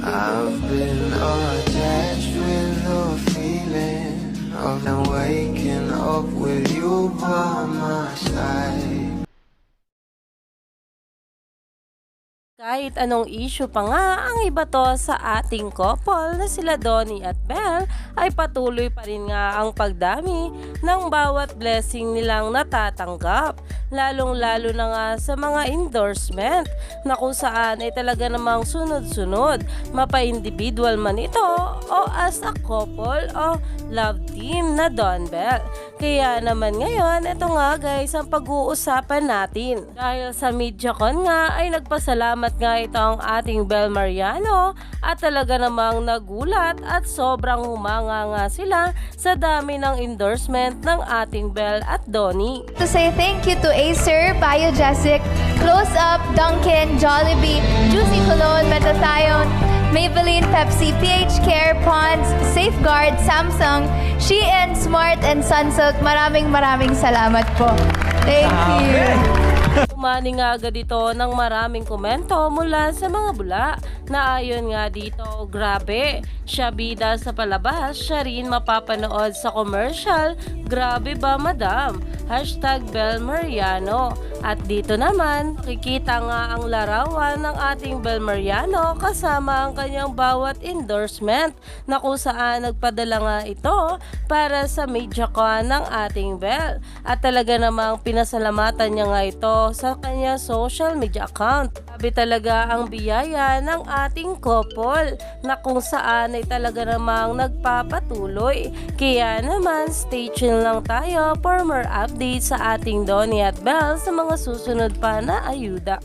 I've been attached with the feeling of waking up with you by my side. Kahit anong issue pa nga ang iba to sa ating couple na sila Donnie at Belle, ay patuloy pa rin nga ang pagdami ng bawat blessing nilang natatanggap. Lalong-lalo na nga sa mga endorsement na kung saan ay talaga namang sunod-sunod, mapa-individual man ito o as a couple o love team na Don Bell. Kaya naman ngayon, ito nga guys ang pag-uusapan natin. Dahil sa MediaCon nga ay nagpasalamat nga ito ang ating Bel Mariano at talaga namang nagulat at sobrang humanga nga sila sa dami ng endorsement ng ating Bel at Donnie. To say thank you to Acer, Biogesic, Close Up, Dunkin', Jollibee, Juicy Cologne, Metathione, Maybelline, Pepsi, PH Care, Pond's, Safeguard, Samsung, Shein, Smart, and Sunsilk. Maraming salamat po. Thank you. Umani nga agad ito ng maraming komento mula sa mga bula na ayon nga dito, grabe, siya bida sa palabas, siya rin mapapanood sa commercial, grabe ba madam? Hashtag Bel Mariano. At dito naman, kikita nga ang larawan ng ating Bel Mariano kasama ang kanyang bawat endorsement na kung saan nagpadala nga ito para sa MediaCon ng ating Bel. At talaga namang pinasalamatan niya nga ito sa kanyang social media account. Sabi talaga ang biyaya ng ating couple na kung saan ay talaga namang nagpapatuloy. Kaya naman, stay tuned lang tayo for more updates sa ating Donnie at Belle sa mga susunod pa na ayuda.